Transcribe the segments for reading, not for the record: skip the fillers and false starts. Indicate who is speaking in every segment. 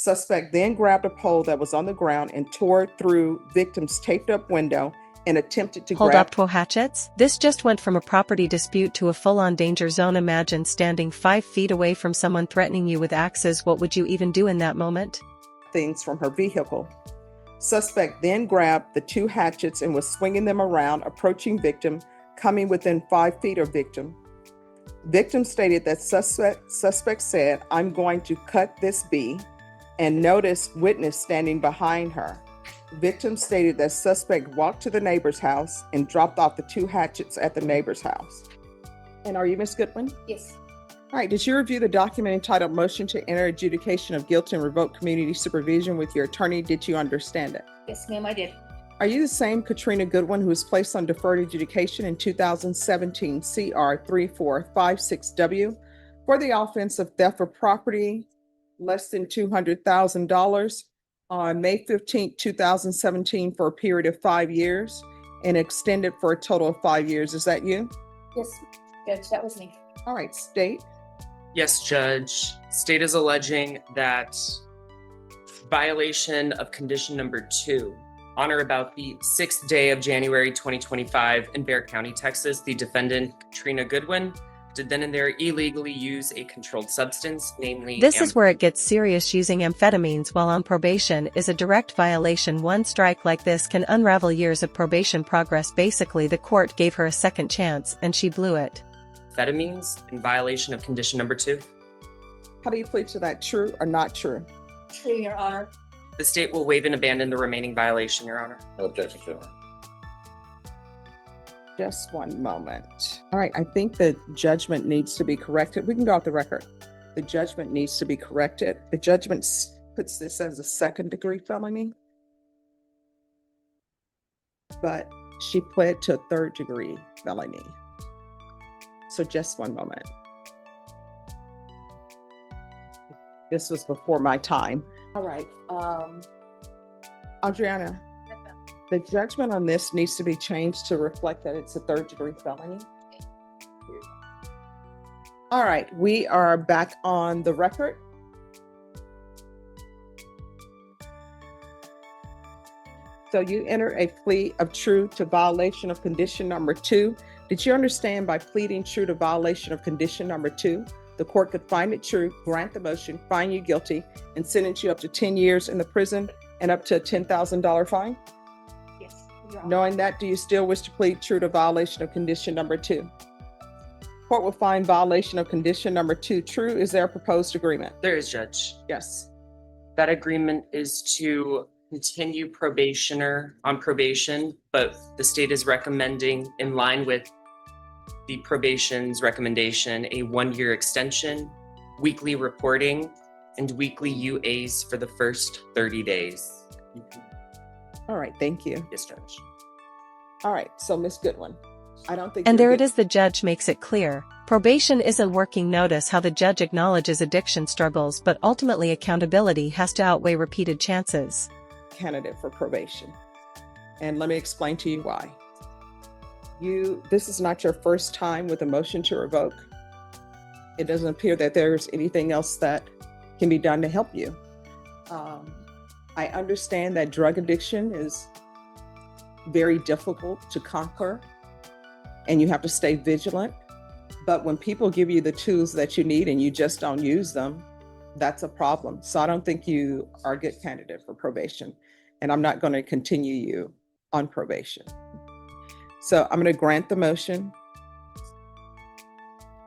Speaker 1: Suspect then grabbed a pole that was on the ground and tore through victim's taped up window and attempted to
Speaker 2: Hold
Speaker 1: grab
Speaker 2: up 2 hatchets? This just went from a property dispute to a full-on danger zone. Imagine standing 5 feet away from someone threatening you with axes. What would you even do in that moment?
Speaker 1: things from her vehicle. Suspect then grabbed the 2 hatchets and was swinging them around, approaching victim, coming within 5 feet of victim. Victim stated that suspect said, "I'm going to cut this bee," and noticed witness standing behind her. Victim stated that suspect walked to the neighbor's house and dropped off the 2 hatchets at the neighbor's house. And are you Ms. Goodwin?
Speaker 3: Yes.
Speaker 1: All right, did you review the document entitled Motion to Enter Adjudication of Guilt and Revoke Community Supervision with your attorney? Did you understand it?
Speaker 3: Yes, ma'am, I did.
Speaker 1: Are you the same Katrina Goodwin who was placed on deferred adjudication in 2017 CR 3456W for the offense of theft of property less than $200,000 on May 15, 2017 for a period of 5 years and extended for a total of 5 years? Is that you?
Speaker 3: Yes, Judge, that was me.
Speaker 1: All right, state.
Speaker 4: Yes, Judge. State is alleging that violation of condition number 2 on or about the 6th day of January 2025 in Bexar County, Texas, the defendant, Katrina Goodwin, did then and there illegally use a controlled substance, namely
Speaker 2: This is where it gets serious. Using amphetamines while on probation is a direct violation. One strike like this can unravel years of probation progress. Basically, the court gave her a second chance and she blew it.
Speaker 4: amphetamines in violation of condition number 2.
Speaker 1: How do you plead to that? True or not true?
Speaker 3: True, Your Honor.
Speaker 4: The state will waive and abandon the remaining violation, Your Honor.
Speaker 5: No objection, Your Honor.
Speaker 1: Just one moment. All right, I think the judgment needs to be corrected. We can go off the record. The judgment needs to be corrected. The judgment puts this as a 2nd-degree felony, but she pled to a 3rd-degree felony. So just one moment. This was before my time. All right, Adriana, the judgment on this needs to be changed to reflect that it's a 3rd-degree felony. All right, we are back on the record. So you enter a plea of true to violation of condition number 2. Did you understand by pleading true to violation of condition number 2, the court could find it true, grant the motion, find you guilty, and sentence you up to 10 years in the prison and up to a $10,000 fine?
Speaker 3: Yes, Your Honor.
Speaker 1: Knowing that, do you still wish to plead true to violation of condition number 2? Court will find violation of condition number 2 true. Is there a proposed agreement?
Speaker 4: There is, Judge.
Speaker 1: Yes.
Speaker 4: That agreement is to continue probationer on probation, but the state is recommending, in line with the probation's recommendation, a 1-year extension, weekly reporting, and weekly UAs for the first 30 days.
Speaker 1: All right, thank you.
Speaker 4: Yes, Judge.
Speaker 1: All right, so Ms. Goodwin, I don't think
Speaker 2: And
Speaker 1: you're
Speaker 2: there it
Speaker 1: good-
Speaker 2: is. The judge makes it clear. Probation isn't working. Notice how the judge acknowledges addiction struggles, but ultimately accountability has to outweigh repeated chances.
Speaker 1: candidate for probation. And let me explain to you why. This is not your first time with a motion to revoke. It doesn't appear that there's anything else that can be done to help you. I understand that drug addiction is very difficult to conquer and you have to stay vigilant. But when people give you the tools that you need and you just don't use them, that's a problem. So I don't think you are a good candidate for probation. And I'm not going to continue you on probation. So I'm going to grant the motion,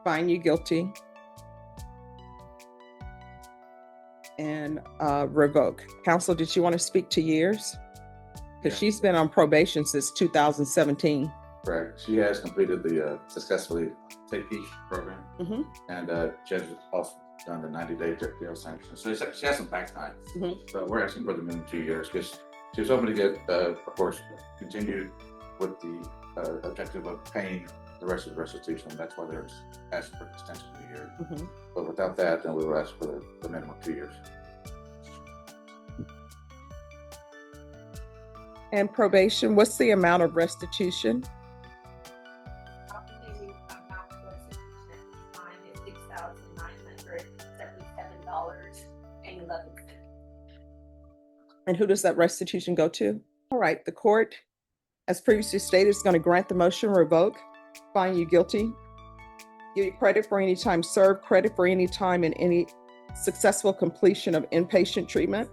Speaker 1: find you guilty, and revoke. Counsel, did you want to speak to years? Because she's been on probation since 2017.
Speaker 5: Correct. She has completed the successfully Take Peace program,
Speaker 1: Mhm.
Speaker 5: and judge has also done the 90-day jail sanction. So she has some back time.
Speaker 1: Mhm.
Speaker 5: So we're asking for the minimum 2 years because she was hoping to get, of course, continued with the objective of paying the rest of the restitution. That's why they're asking for an extension of a year.
Speaker 1: Mhm.
Speaker 5: But without that, then we will ask for the minimum 2 years.
Speaker 1: And probation, what's the amount of restitution?
Speaker 3: $6,977.11.
Speaker 1: And who does that restitution go to? All right, the court, as previously stated, is going to grant the motion, revoke, find you guilty, give you credit for any time served, credit for any time in any successful completion of inpatient treatment.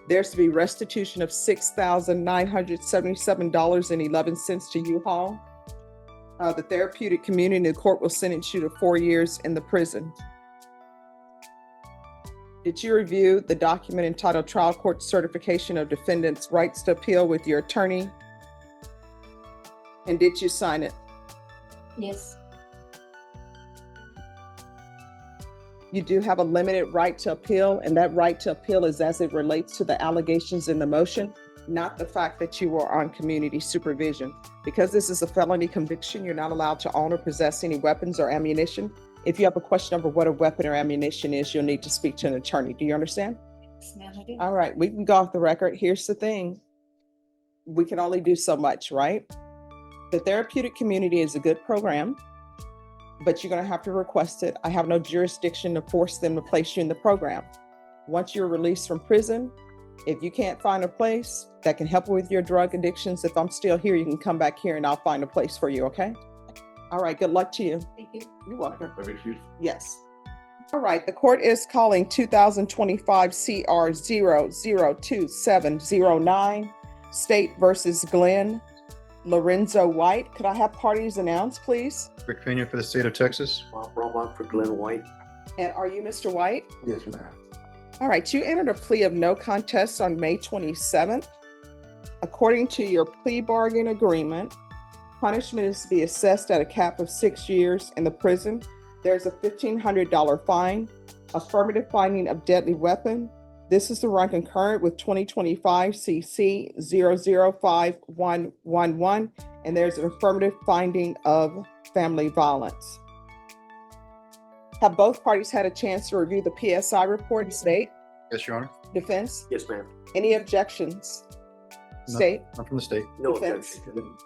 Speaker 1: There's to be restitution of $6,977.11 to U-Haul. The therapeutic community, the court will sentence you to 4 years in the prison. Did you review the document entitled Trial Court Certification of Defendant's Rights to Appeal with your attorney? And did you sign it?
Speaker 3: Yes.
Speaker 1: You do have a limited right to appeal, and that right to appeal is as it relates to the allegations in the motion, not the fact that you were on community supervision. Because this is a felony conviction, you're not allowed to own or possess any weapons or ammunition. If you have a question over what a weapon or ammunition is, you'll need to speak to an attorney. Do you understand?
Speaker 3: Yes, ma'am, I do.
Speaker 1: All right, we can go off the record. Here's the thing. We can only do so much, right? The therapeutic community is a good program, but you're going to have to request it. I have no jurisdiction to force them to place you in the program. Once you're released from prison, if you can't find a place that can help with your drug addictions, if I'm still here, you can come back here and I'll find a place for you, okay? All right, good luck to you.
Speaker 3: Thank you.
Speaker 1: You're welcome.
Speaker 5: Excuse?
Speaker 1: Yes. All right, the court is calling 2025 CR 0027009, State versus Glenn Lorenzo White. Could I have parties announced, please?
Speaker 6: Rick Pena for the state of Texas.
Speaker 7: Bob Bromont for Glenn White.
Speaker 1: And are you Mr. White?
Speaker 7: Yes, ma'am.
Speaker 1: All right, you entered a plea of no contest on May 27th. According to your plea bargain agreement, punishment is to be assessed at a cap of 6 years in the prison. There's a $1,500 fine, affirmative finding of deadly weapon. This is to run concurrent with 2025 CC 005111, and there's an affirmative finding of family violence. Have both parties had a chance to review the PSI report and state?
Speaker 6: Yes, Your Honor.
Speaker 1: Defense?
Speaker 7: Yes, ma'am.
Speaker 1: Any objections?
Speaker 6: No.
Speaker 1: State?
Speaker 6: I'm from the state.
Speaker 7: No
Speaker 1: Defense.
Speaker 7: objection.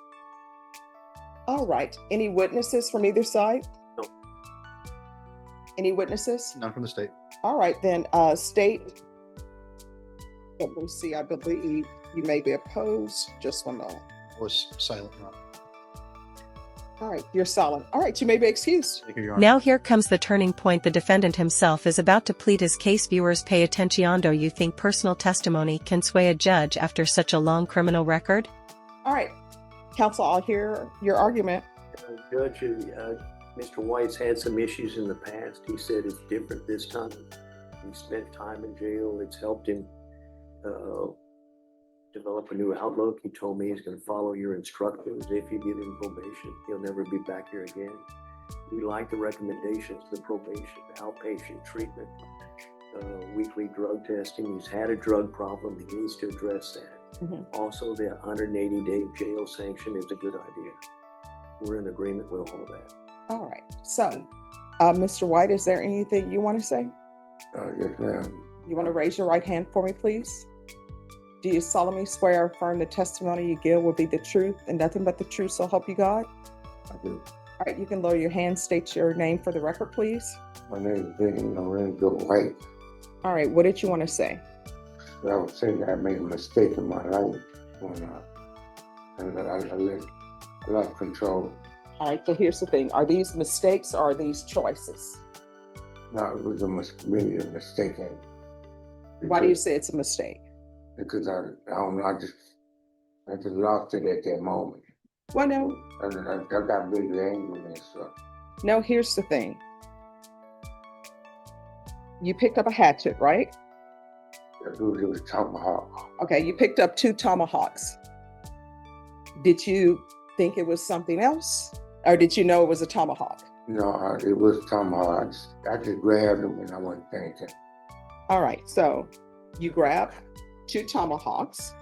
Speaker 1: All right. Any witnesses from either side?
Speaker 7: No.
Speaker 1: Any witnesses?
Speaker 6: None from the state.
Speaker 1: All right, then, state. Let me see, I believe you may be opposed. Just 1 moment.
Speaker 6: I was silent, Your Honor.
Speaker 1: All right, you're silent. All right, you may be excused.
Speaker 6: Thank you, Your Honor.
Speaker 2: Now here comes the turning point. The defendant himself is about to plead his case. Viewers, pay attention. Do you think personal testimony can sway a judge after such a long criminal record?
Speaker 1: All right, counsel, I'll hear your argument.
Speaker 7: Judge, Mr. White's had some issues in the past. He said it's different this time. He spent time in jail. It's helped him develop a new outlook. He told me he's going to follow your instructions. If you give him probation, he'll never be back here again. We like the recommendations, the probation, the outpatient treatment, weekly drug testing. He's had a drug problem. He needs to address that. Also, the 180-day jail sanction is a good idea. We're in agreement with all of that.
Speaker 1: All right, so, Mr. White, is there anything you want to say?
Speaker 7: Yes, ma'am.
Speaker 1: You want to raise your right hand for me, please? Do you solemnly swear or affirm the testimony you give will be the truth and nothing but the truth, so help you God?
Speaker 7: I do.
Speaker 1: All right, you can lower your hand, state your name for the record, please.
Speaker 8: My name is Lorenzo White.
Speaker 1: All right, what did you want to say?
Speaker 8: I would say that I made a mistake in my life when I lost control.
Speaker 1: All right, so here's the thing. Are these mistakes or are these choices?
Speaker 8: No, it was really a mistake.
Speaker 1: Why do you say it's a mistake?
Speaker 8: Because I don't know, I just lost it at that moment.
Speaker 1: Well, no,
Speaker 8: I got really angry and stuff.
Speaker 1: no, here's the thing. You picked up a hatchet, right?
Speaker 8: It was tomahawk.
Speaker 1: Okay, you picked up 2 tomahawks. Did you think it was something else? Or did you know it was a tomahawk?
Speaker 8: No, it was tomahawk. I just grabbed them when I wasn't thinking.
Speaker 1: All right, so you grab 2 tomahawks.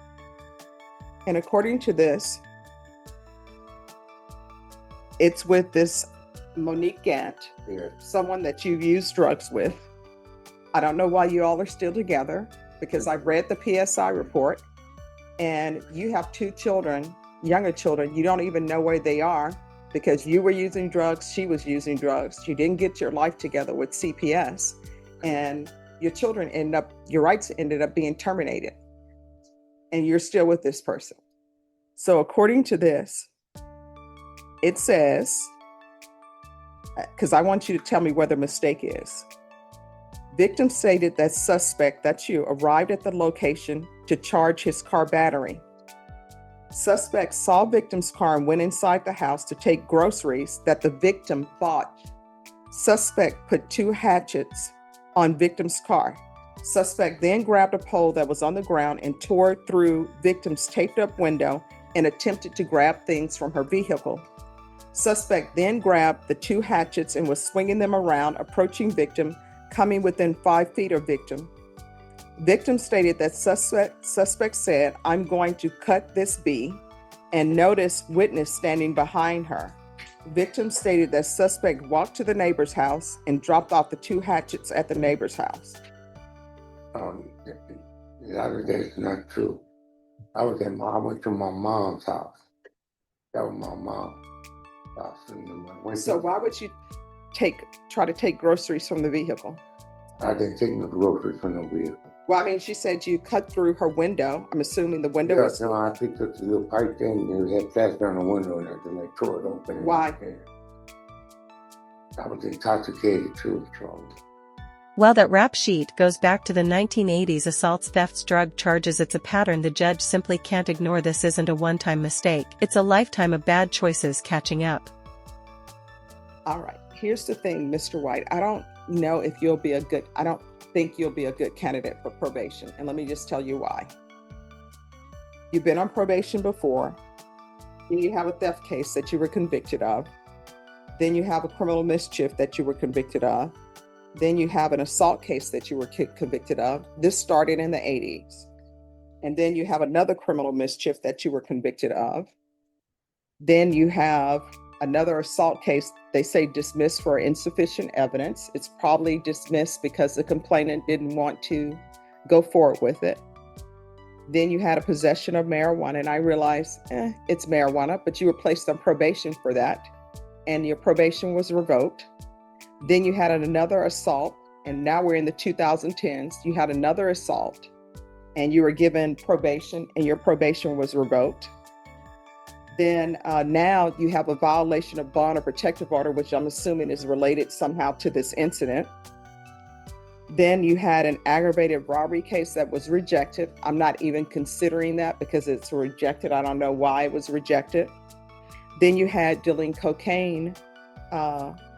Speaker 1: And according to this, it's with this Monique Gant,
Speaker 8: Yeah.
Speaker 1: someone that you've used drugs with. I don't know why you all are still together because I've read the PSI report and you have 2 children, younger children. You don't even know where they are because you were using drugs, she was using drugs. You didn't get your life together with CPS and your children your rights ended up being terminated. and you're still with this person. So according to this, it says, because I want you to tell me where the mistake is. Victim stated that suspect, that's you, arrived at the location to charge his car battery. Suspect saw victim's car and went inside the house to take groceries that the victim bought. Suspect put 2 hatchets on victim's car. Suspect then grabbed a pole that was on the ground and tore through victim's taped up window and attempted to grab things from her vehicle. Suspect then grabbed the 2 hatchets and was swinging them around, approaching victim, coming within 5 feet of victim. Victim stated that suspect said, "I'm going to cut this bee," and noticed witness standing behind her. Victim stated that suspect walked to the neighbor's house and dropped off the 2 hatchets at the neighbor's house.
Speaker 8: That's not true. I went to my mom's house. That was my mom's house. And I went
Speaker 1: So
Speaker 8: to-
Speaker 1: why would you try to take groceries from the vehicle?
Speaker 8: I didn't take no groceries from no vehicle.
Speaker 1: Well, I mean, she said you cut through her window. I'm assuming the window was.
Speaker 8: No, I picked up the little pipe thing and it had plaster on the window and then they tore it open.
Speaker 1: Why?
Speaker 8: I was intoxicated too, Charlie.
Speaker 2: While that rap sheet goes back to the 1980s assaults, thefts, drug charges, it's a pattern. The judge simply can't ignore. This isn't a one-time mistake. It's a lifetime of bad choices catching up.
Speaker 1: All right. Here's the thing, Mr. White. I don't know if you'll be I don't think you'll be a good candidate for probation. And let me just tell you why. You've been on probation before. Then you have a theft case that you were convicted of. Then you have a criminal mischief that you were convicted of. Then you have an assault case that you were convicted of. This started in the 80s. And then you have another criminal mischief that you were convicted of. Then you have another assault case, they say dismissed for insufficient evidence. It's probably dismissed because the complainant didn't want to go forward with it. Then you had a possession of marijuana, and I realized it's marijuana, but you were placed on probation for that, and your probation was revoked. Then you had another assault, and now we're in the 2010s. You had another assault, and you were given probation, and your probation was revoked. Then now you have a violation of bond or protective order, which I'm assuming is related somehow to this incident. Then you had an aggravated robbery case that was rejected. I'm not even considering that because it's rejected. I don't know why it was rejected. Then you had dealing cocaine.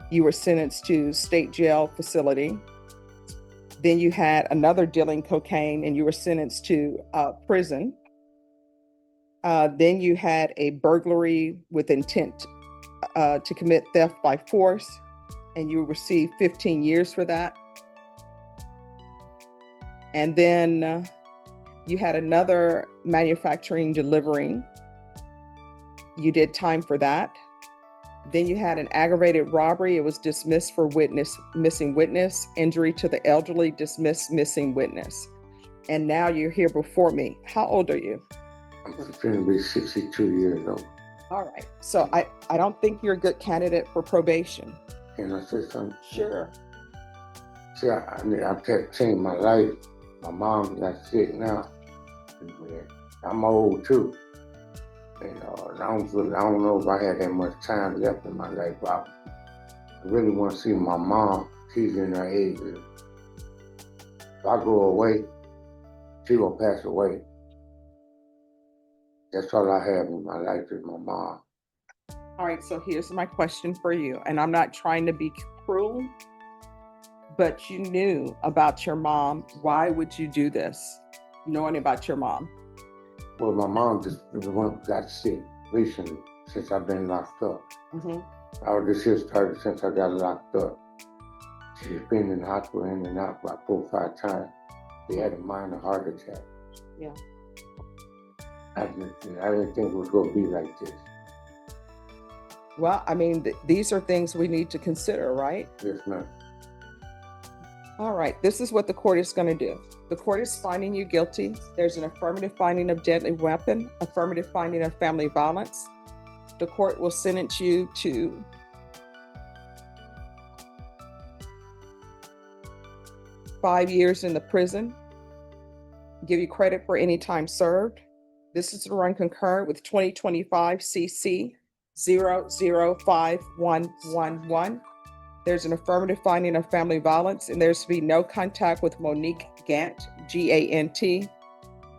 Speaker 1: You were sentenced to state jail facility. Then you had another dealing cocaine and you were sentenced to prison. Then you had a burglary with intent to commit theft by force, and you received 15 years for that. And then you had another manufacturing delivering. You did time for that. Then you had an aggravated robbery. It was dismissed for missing witness, injury to the elderly, dismissed, missing witness. And now you're here before me. How old are you?
Speaker 8: I'm going to be 62 years old.
Speaker 1: All right. So I don't think you're a good candidate for probation.
Speaker 8: Can I say something?
Speaker 1: Sure.
Speaker 8: See, I've kept changing my life. My mom got sick now. I'm old too. And I don't know if I had that much time left in my life. I really want to see my mom. She's in her 80s. If I go away, she will pass away. That's all I have in my life is my mom.
Speaker 1: All right. So here's my question for you. And I'm not trying to be cruel, but you knew about your mom. Why would you do this, knowing about your mom?
Speaker 8: Well, my mom just got sick recently since I've been locked up.
Speaker 1: Mm-hmm.
Speaker 8: This here started since I got locked up. She's been in the hospital in and out about 4 or 5 times. She had a minor heart attack.
Speaker 1: Yeah.
Speaker 8: I didn't think it was going to be like this.
Speaker 1: Well, I mean, these are things we need to consider, right?
Speaker 8: Yes, ma'am.
Speaker 1: All right. This is what the court is going to do. The court is finding you guilty. There's an affirmative finding of deadly weapon, affirmative finding of family violence. The court will sentence you to $5 years in the prison. give you credit for any time served. This is to run concurrent with 2025 CC 005111. There's an affirmative finding of family violence, and there's to be no contact with Monique Gant, Gant,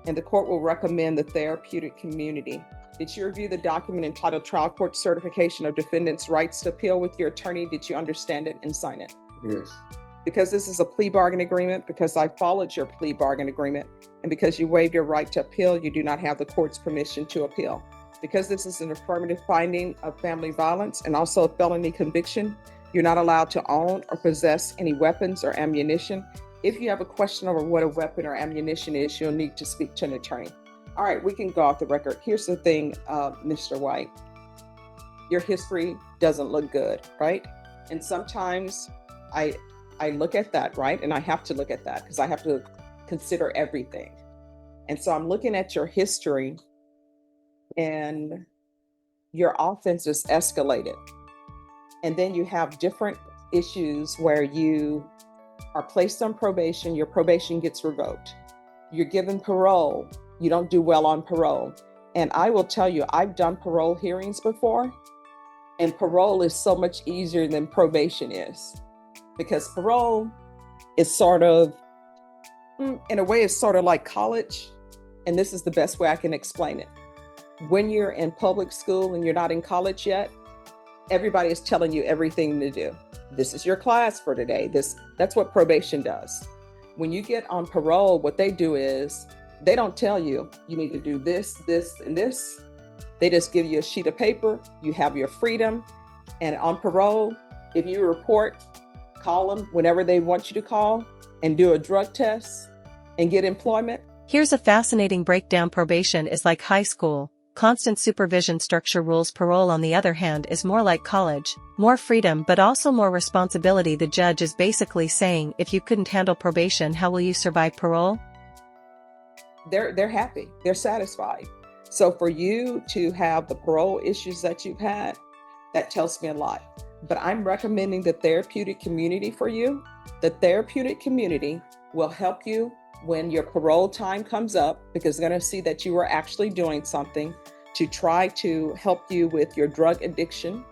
Speaker 1: and the court will recommend the therapeutic community. Did you review the document entitled Trial Court Certification of Defendant's Rights to Appeal with your attorney? Did you understand it and sign it?
Speaker 8: Yes.
Speaker 1: Because this is a plea bargain agreement, because I followed your plea bargain agreement, and because you waived your right to appeal, you do not have the court's permission to appeal. Because this is an affirmative finding of family violence and also a felony conviction, you're not allowed to own or possess any weapons or ammunition. If you have a question over what a weapon or ammunition is, you'll need to speak to an attorney. All right, we can go off the record. Here's the thing, Mr. White. Your history doesn't look good, right? And sometimes I look at that, right? And I have to look at that because I have to consider everything. And so I'm looking at your history, and your offense is escalated. And then you have different issues where you are placed on probation, your probation gets revoked. You're given parole, you don't do well on parole. And I will tell you, I've done parole hearings before, and parole is so much easier than probation is. Because parole is sort of, in a way, it's sort of like college. And this is the best way I can explain it. When you're in public school and you're not in college yet, everybody is telling you everything to do. This is your class for today. That's what probation does. When you get on parole, what they do is they don't tell you, you need to do this, this, and this. They just give you a sheet of paper. You have your freedom. And on parole, if you report, call them whenever they want you to call and do a drug test and get employment.
Speaker 2: Here's a fascinating breakdown. Probation is like high school. Constant supervision structure rules. Parole, on the other hand, is more like college. More freedom, but also more responsibility. The judge is basically saying, if you couldn't handle probation, how will you survive parole?
Speaker 1: They're happy. They're satisfied. So for you to have the parole issues that you've had, that tells me a lot. But I'm recommending the therapeutic community for you. The therapeutic community will help you when your parole time comes up, because they're going to see that you are actually doing something to try to help you with your drug addiction.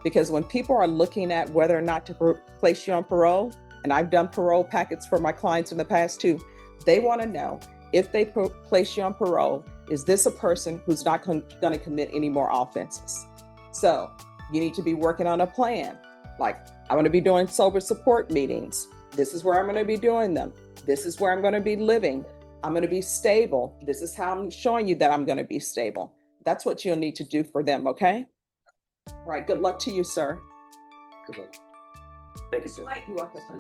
Speaker 1: Because when people are looking at whether or not to place you on parole, and I've done parole packets for my clients in the past too, they want to know, if they place you on parole, is this a person who's not going to commit any more offenses? So you need to be working on a plan. Like, I'm going to be doing sober support meetings. This is where I'm going to be doing them. This is where I'm going to be living. I'm going to be stable. This is how I'm showing you that I'm going to be stable. That's what you'll need to do for them, okay? All right, good luck to you, sir.
Speaker 7: Good luck. Thank you, sir.
Speaker 1: You're welcome.